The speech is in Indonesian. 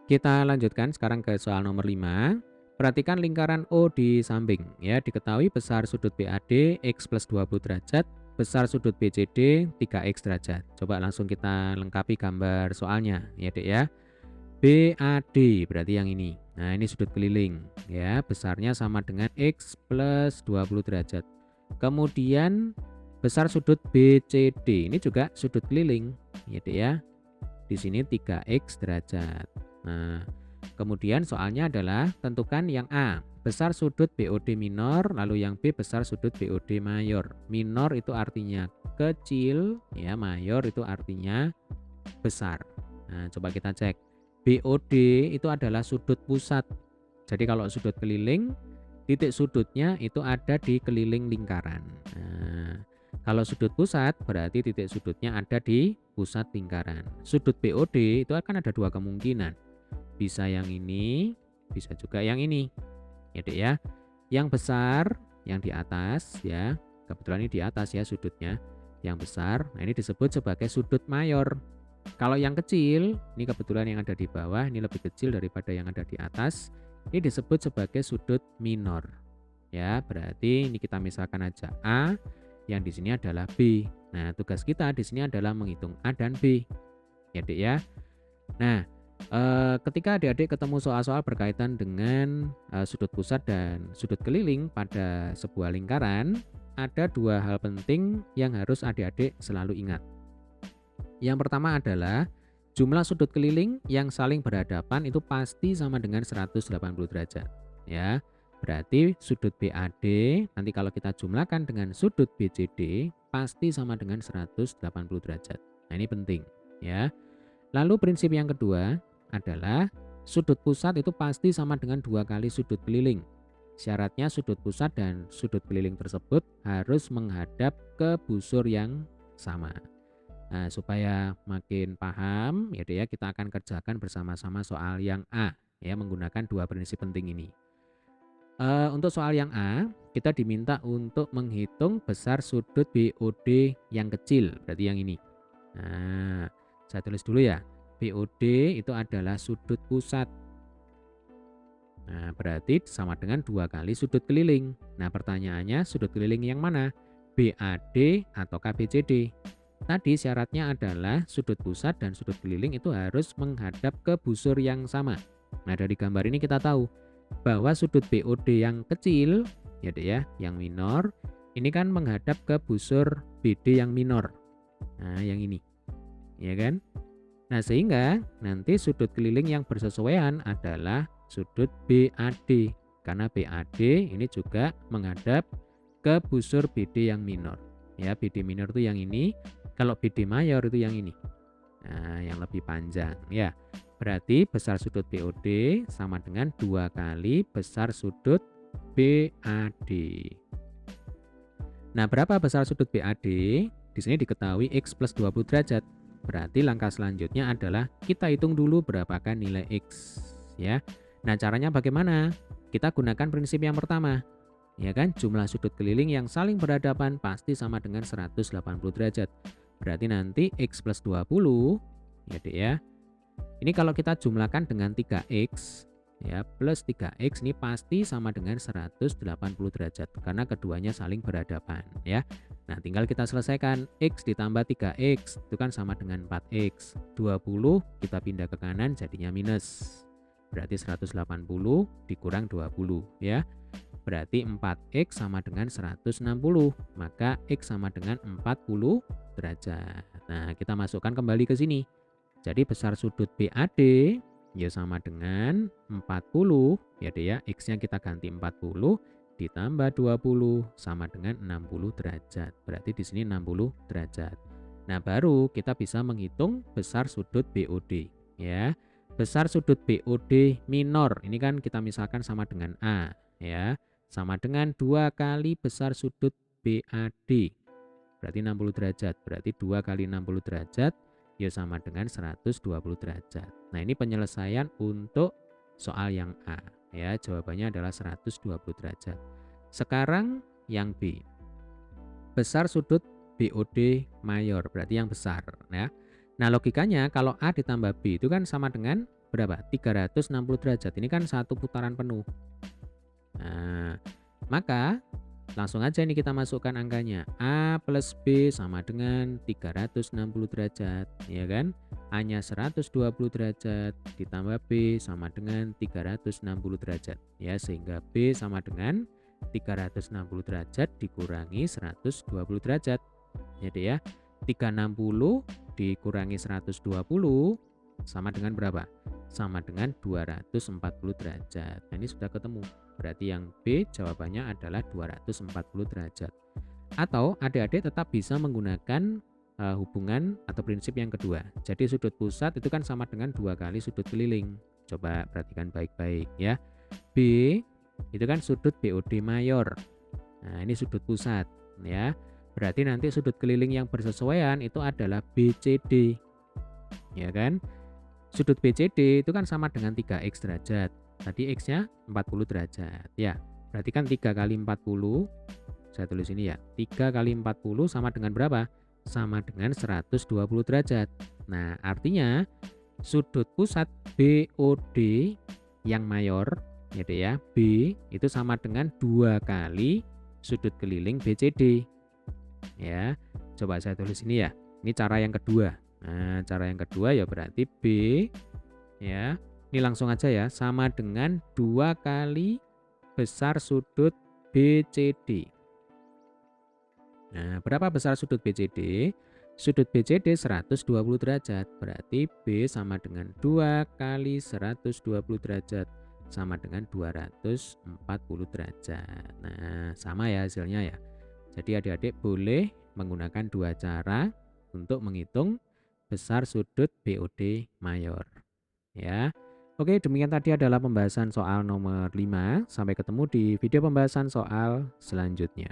Kita lanjutkan sekarang ke soal nomor 5. Perhatikan lingkaran O di samping. Ya, diketahui besar sudut BAD X plus 20 derajat, besar sudut BCD 3X derajat. Coba langsung kita lengkapi gambar soalnya, ya Dek ya. BAD berarti yang ini. Nah, ini sudut keliling. Ya, besarnya sama dengan X plus 20 derajat. Kemudian besar sudut BCD ini juga sudut keliling, ya Dek ya. Di sini 3X derajat. Nah, kemudian soalnya adalah tentukan yang A, besar sudut BOD minor, lalu yang B besar sudut BOD mayor. Minor itu artinya kecil, ya, mayor itu artinya besar. Nah, coba kita cek. BOD itu adalah sudut pusat. Jadi kalau sudut keliling, titik sudutnya itu ada di keliling lingkaran. Nah, kalau sudut pusat berarti titik sudutnya ada di pusat lingkaran. Sudut BOD itu akan ada dua kemungkinan. Bisa yang ini, bisa juga yang ini. Ya Dek ya. Yang besar, yang di atas ya. Kebetulan ini di atas ya sudutnya. Yang besar, nah ini disebut sebagai sudut mayor. Kalau yang kecil, ini kebetulan yang ada di bawah, ini lebih kecil daripada yang ada di atas. Ini disebut sebagai sudut minor. Ya, berarti ini kita misalkan aja A, yang di sini adalah B. Nah, tugas kita di sini adalah menghitung A dan B. Ya, Dek ya. Nah, ketika adik-adik ketemu soal-soal berkaitan dengan sudut pusat dan sudut keliling pada sebuah lingkaran, ada dua hal penting yang harus adik-adik selalu ingat. Yang pertama adalah jumlah sudut keliling yang saling berhadapan itu pasti sama dengan 180 derajat. Ya, berarti sudut BAD nanti kalau kita jumlahkan dengan sudut BCD pasti sama dengan 180 derajat. Nah, ini penting ya. Lalu prinsip yang kedua adalah sudut pusat itu pasti sama dengan 2 kali sudut keliling. Syaratnya sudut pusat dan sudut keliling tersebut harus menghadap ke busur yang sama. Nah, supaya makin paham ya Dek ya, kita akan kerjakan bersama-sama soal yang A ya, menggunakan dua prinsip penting ini. Untuk soal yang A, kita diminta untuk menghitung besar sudut BOD yang kecil, berarti yang ini. Nah, saya tulis dulu ya. BOD itu adalah sudut pusat. Nah, berarti sama dengan 2 kali sudut keliling. Nah, pertanyaannya sudut keliling yang mana? BAD atau BCD? Tadi syaratnya adalah sudut pusat dan sudut keliling itu harus menghadap ke busur yang sama. Nah, dari gambar ini kita tahu bahwa sudut BOD yang kecil, ya Dek ya, yang minor, ini kan menghadap ke busur BD yang minor. Nah, yang ini. Ya kan? Nah, sehingga nanti sudut keliling yang bersesuaian adalah sudut BAD. Karena BAD ini juga menghadap ke busur BD yang minor. Ya, BD minor itu yang ini. Kalau BD mayor itu yang ini. Nah, yang lebih panjang ya. Berarti besar sudut BOD sama dengan 2 kali besar sudut BAD. Nah, berapa besar sudut BAD? Di sini diketahui X plus 20 derajat. Berarti langkah selanjutnya adalah kita hitung dulu berapakah nilai X. Ya. Nah, caranya bagaimana? Kita gunakan prinsip yang pertama. Ya kan, jumlah sudut keliling yang saling berhadapan pasti sama dengan 180 derajat. Berarti nanti X plus 20, ya Dek ya. Ini kalau kita jumlahkan dengan 3X, ya, plus 3X ini pasti sama dengan 180 derajat. Karena keduanya saling berhadapan, ya. Nah, tinggal kita selesaikan. X ditambah 3X, itu kan sama dengan 4X. 20 kita pindah ke kanan jadinya minus. Berarti 180 dikurang 20, ya. Berarti 4X sama dengan 160, maka X sama dengan 40 derajat. Nah, kita masukkan kembali ke sini. Jadi besar sudut BAD ya sama dengan 40, ya Dek ya, X-nya kita ganti 40 ditambah 20 sama dengan 60 derajat. Berarti di sini 60 derajat. Nah, baru kita bisa menghitung besar sudut BOD, ya. Besar sudut BOD minor, ini kan kita misalkan sama dengan A, ya. Sama dengan 2 kali besar sudut BAD. Berarti 60 derajat. Berarti 2 kali 60 derajat ya sama dengan 120 derajat. Nah, ini penyelesaian untuk soal yang A. Ya, jawabannya adalah 120 derajat. Sekarang yang B. Besar sudut BOD mayor, berarti yang besar, ya. Nah, logikanya kalau A ditambah B itu kan sama dengan berapa? 360 derajat. Ini kan satu putaran penuh. Nah, maka langsung aja ini kita masukkan angkanya. A plus B sama dengan 360 derajat, ya kan? A-nya 120 derajat ditambah B sama dengan 360 derajat. Ya, sehingga B sama dengan 360 derajat dikurangi 120 derajat. Jadi ya, 360 dikurangi 120 sama dengan berapa? Sama dengan 240 derajat. Nah, ini sudah ketemu. Berarti yang B jawabannya adalah 240 derajat. Atau adik-adik tetap bisa menggunakan hubungan atau prinsip yang kedua. Jadi sudut pusat itu kan sama dengan 2 kali sudut keliling. Coba perhatikan baik-baik ya. B itu kan sudut BOD mayor. Nah, ini sudut pusat ya. Berarti nanti sudut keliling yang bersesuaian itu adalah BCD. Ya kan? Sudut BCD itu kan sama dengan 3x derajat. Tadi x-nya 40 derajat. Ya, berarti kan 3 kali 40. Saya tulis ini ya. 3 kali 40 sama dengan berapa? Sama dengan 120 derajat. Nah, artinya sudut pusat BOD yang mayor, gitu ya, B itu sama dengan 2 kali sudut keliling BCD. Ya, coba saya tulis ini ya. Ini cara yang kedua. Nah, cara yang kedua ya berarti B ya. Ini langsung aja ya, sama dengan 2 kali besar sudut BCD. Nah, berapa besar sudut BCD? Sudut BCD 120 derajat. Berarti B sama dengan 2 kali 120 derajat sama dengan 240 derajat. Nah, sama ya hasilnya ya. Jadi adik-adik boleh menggunakan dua cara untuk menghitung besar sudut BOD mayor. Ya. Oke, demikian tadi adalah pembahasan soal nomor 5. Sampai ketemu di video pembahasan soal selanjutnya.